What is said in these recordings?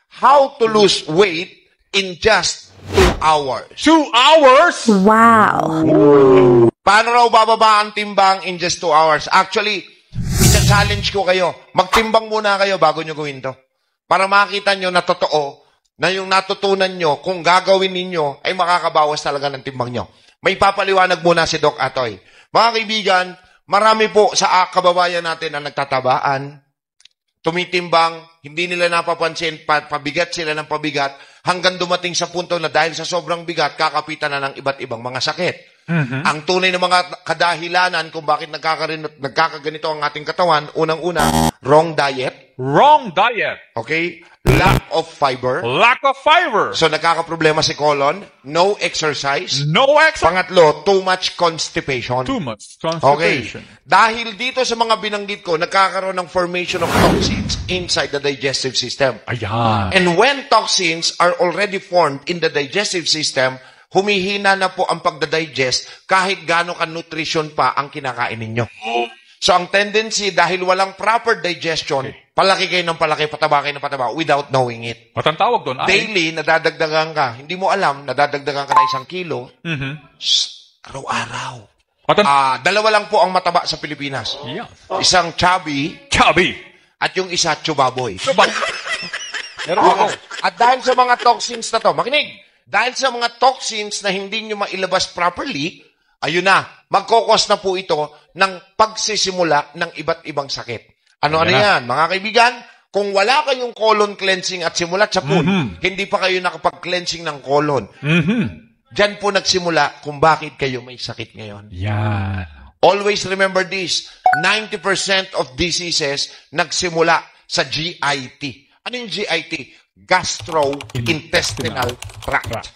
how to lose weight in just 2 hours. 2 hours? Wow. Paano raw bababa ang timbang in just 2 hours? Actually, isa-challenge ko kayo. Magtimbang muna kayo bago nyo gawin to. Para makita nyo na totoo, na yung natutunan nyo, kung gagawin ninyo, ay makakabawas talaga ng timbang nyo. May papaliwanag muna si Doc Atoy. Mga kaibigan, marami po sa kababayan natin na nagtatabaan, tumitimbang, hindi nila napapansin, pabigat sila ng pabigat, hanggang dumating sa punto na dahil sa sobrang bigat, kakapitan na ng iba't ibang mga sakit. Ang tunay na mga kadahilanan kung bakit nagkakaganito ang ating katawan, unang-una, wrong diet. Wrong diet. Okay? Lack of fiber. Lack of fiber. So, nagkakaproblema si colon. No exercise. No exercise. Pangatlo, too much constipation. Too much Okay. constipation. Dahil dito sa mga binanggit ko, nagkakaroon ng formation of toxins inside the digestive system. Ayan. And when toxins are already formed in the digestive system, humihina na po ang pagdadigest kahit gaano ka nutrition pa ang kinakain ninyo. So, ang tendency, dahil walang proper digestion, palaki kayo ng palaki, pataba kayo ng pataba without knowing it. At ang tawag doon ay... Daily, nadadagdagan ka. Hindi mo alam, nadadagdagan ka na 1 kilo. Araw-araw. Dalawa lang po ang mataba sa Pilipinas. Yeah. Isang chubby, Chubby. at yung isa chubaboy. Meron ako. At dahil sa mga toxins na to, makinig, dahil sa mga toxins na hindi nyo mailabas properly, ayun na, magkokos na po ito ng pagsisimula ng iba't ibang sakit. Ano-ano yan, mga kaibigan? Kung wala kayong colon cleansing at simulat sa pool, hindi pa kayo nakapag-cleansing ng colon. Diyan po nagsimula kung bakit kayo may sakit ngayon. Yan. Always remember this, 90% of diseases nagsimula sa GIT. Ano yung GIT? Gastrointestinal tract.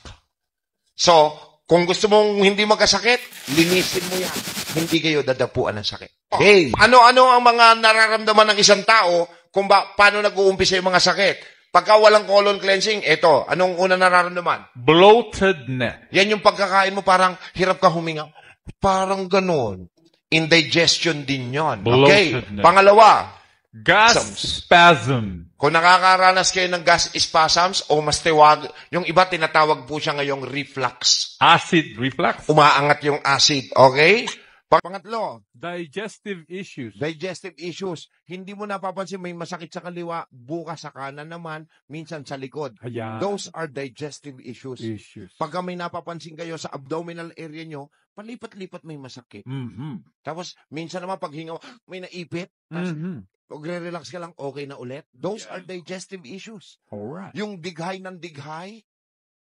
So, kung gusto mong hindi magkasakit, linisin mo yan. Hindi kayo dadapuan ng sakit. Okay. Ano-ano ang mga nararamdaman ng isang tao kung paano nag-uumpisa yung mga sakit? Pagka walang colon cleansing, eto, anong una nararamdaman? Bloatedness. Yan yung pagkakain mo, parang hirap ka huminga. Parang ganun. Indigestion din yon. Okay. Bloatedness. Pangalawa, Gas spasm. kung nakakaranas kayo ng gas spasms o mas tiwag, yung iba tinatawag po siya ngayong reflux. Acid reflux. Umaangat yung acid. Okay? Pangatlo, Digestive issues. digestive issues. Hindi mo napapansin may masakit sa kaliwa, bukas sa kanan naman, minsan sa likod. Ayan. Those are digestive issues. Issues. Pagka may napapansin kayo sa abdominal area nyo, palipat-lipat may masakit. Tapos, minsan naman paghinga, may naipit. Tapos, relax ka lang, okay na ulit. Those are digestive issues. Alright. Yung dighay ng dighay,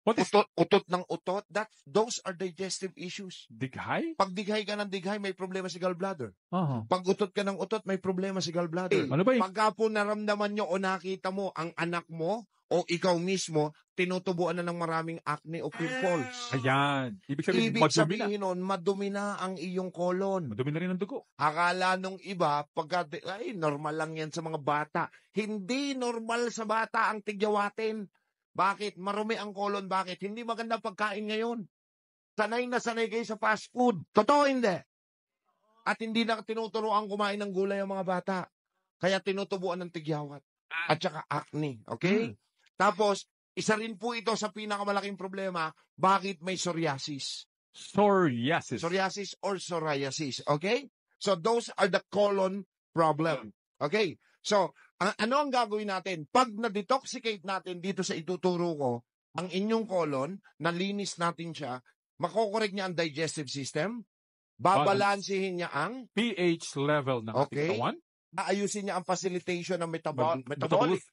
What is utot ng utot, those are digestive issues. dighay? Pag dighay ka ng dighay, may problema si gallbladder. Uh-huh. Pag utot ka ng utot, may problema si gallbladder. Ano ba yun? Pagka po naramdaman nyo o nakita mo ang anak mo o ikaw mismo, tinutubuan na ng maraming acne o pimples. Ayan. Ibig sabihin, Ibig madumi na. sabihin nun, madumi na ang iyong kolon. Madumi na rin ang dugo. Akala nung iba, ay, normal lang yan sa mga bata. Hindi normal sa bata ang tigyawatin. Bakit? Marumi ang kolon. Bakit? Hindi maganda pagkain ngayon. Sanay na sanay kayo sa fast food. Totoo hindi. At hindi na tinuturuan kumain ng gulay ang mga bata. Kaya tinutubuan ng tigyawat. At saka acne. Okay? Tapos, isa rin po ito sa pinakamalaking problema, bakit may psoriasis. Psoriasis. Psoriasis or psoriasis. Okay? So, those are the colon problem. Okay? So, ano ang gagawin natin? Pag na-detoxicate natin dito sa ituturo ko, ang inyong colon, nalinis natin siya, makokorek niya ang digestive system, babalansihin niya ang pH level ng ating katawan. aayusin niya ang facilitation ng metabolic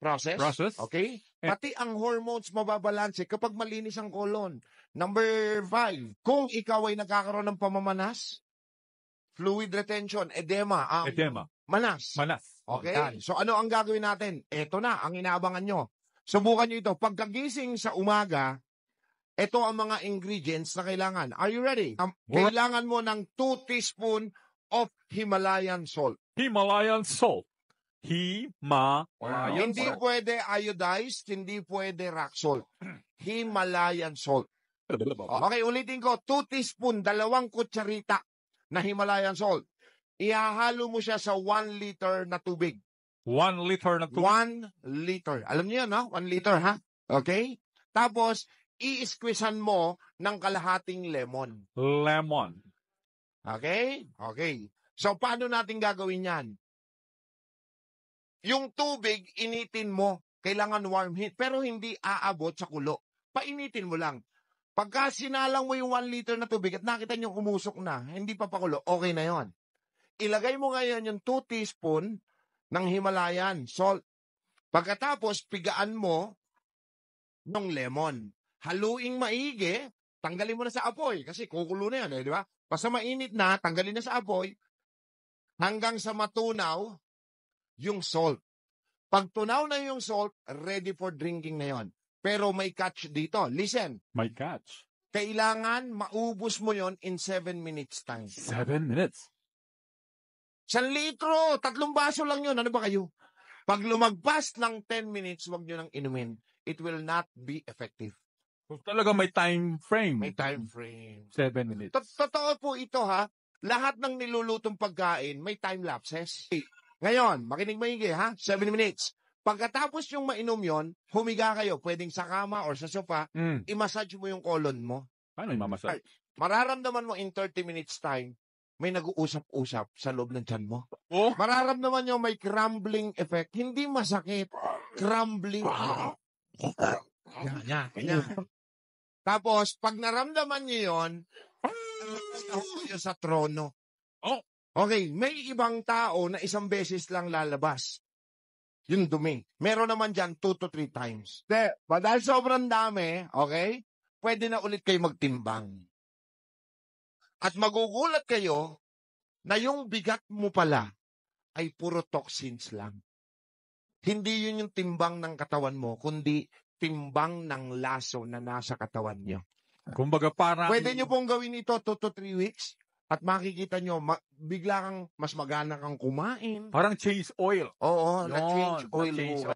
process. Okay? Pati ang hormones mababalanse kapag malinis ang colon. Number 5, kung ikaw ay nagkakaroon ng pamamanas, fluid retention, edema. Manas. Okay? So ano ang gagawin natin? Ito na, ang inaabangan nyo. Subukan nyo ito. Pagkagising sa umaga, ito ang mga ingredients na kailangan. Are you ready? Kailangan mo ng 2 teaspoon of Himalayan salt. Himalayan salt. Hindi pwede iodized, hindi pwede rock salt. Himalayan salt. Okay, ulitin ko. 2 teaspoon, 2 kutsarita na Himalayan salt. Ihahalo mo siya sa 1 liter na tubig. 1 liter na tubig. 1 liter. Alam niyo no? 1 liter, ha? Okay? Tapos, i-squeezean mo ng kalahating lemon. Lemon. Okay? Okay. So, paano natin gagawin yan? Yung tubig, initin mo. Kailangan warm heat. Pero hindi aabot sa kulo. Painitin mo lang. Pagka sinalang mo yung 1 liter na tubig at nakita nyo umusok na, hindi pa pakulo, okay na yon. Ilagay mo ngayon yung 2 teaspoon ng Himalayan salt. Pagkatapos, pigaan mo ng lemon. Haluing maigi, tanggalin mo na sa apoy kasi kukulo na yan, di ba? Basta mainit na, tanggalin na sa apoy hanggang sa matunaw yung salt. Pag tunaw na yung salt, ready for drinking na yon. Pero may catch dito. Listen, May catch. kailangan maubos mo yon in 7 minutes time. 7 minutes. 1 litro, 3 baso lang yun. Ano ba kayo? Pag lumagpas ng 10 minutes, huwag nyo nang inumin. It will not be effective. So, talaga may time frame. May time frame. 7 minutes. Totoo po ito ha. Lahat ng nilulutong pagkain, may time lapses. Ngayon, makinig maigi ha. 7 minutes. Pagkatapos yung mainom yon, humiga kayo. Pwedeng sa kama or sa sofa, i-massage mo yung colon mo. Paano yung mamasal? Mararamdaman mo in 30 minutes time, may nag-uusap-usap sa loob ng tiyan mo. Oh, Mararamdaman nyo may crumbling effect. Hindi masakit. Crumbling. Ganyan. Tapos, pag naramdaman nyo yun, kayo sa trono. Oh. Okay, may ibang tao na isang beses lang lalabas. Yung dumi. Meron naman dyan 2 to 3 times. Dahil sobrang dami, okay, pwede na ulit kayo magtimbang. At magugulat kayo na yung bigat mo pala ay puro toxins lang. Hindi yun yung timbang ng katawan mo, kundi timbang ng laso na nasa katawan nyo. kumbaga para... Pwede nyo pong gawin ito 2 to 3 weeks at makikita nyo, bigla kang mas magana kang kumain. Parang change oil. Oo, Yun, na-change oil na-change mo.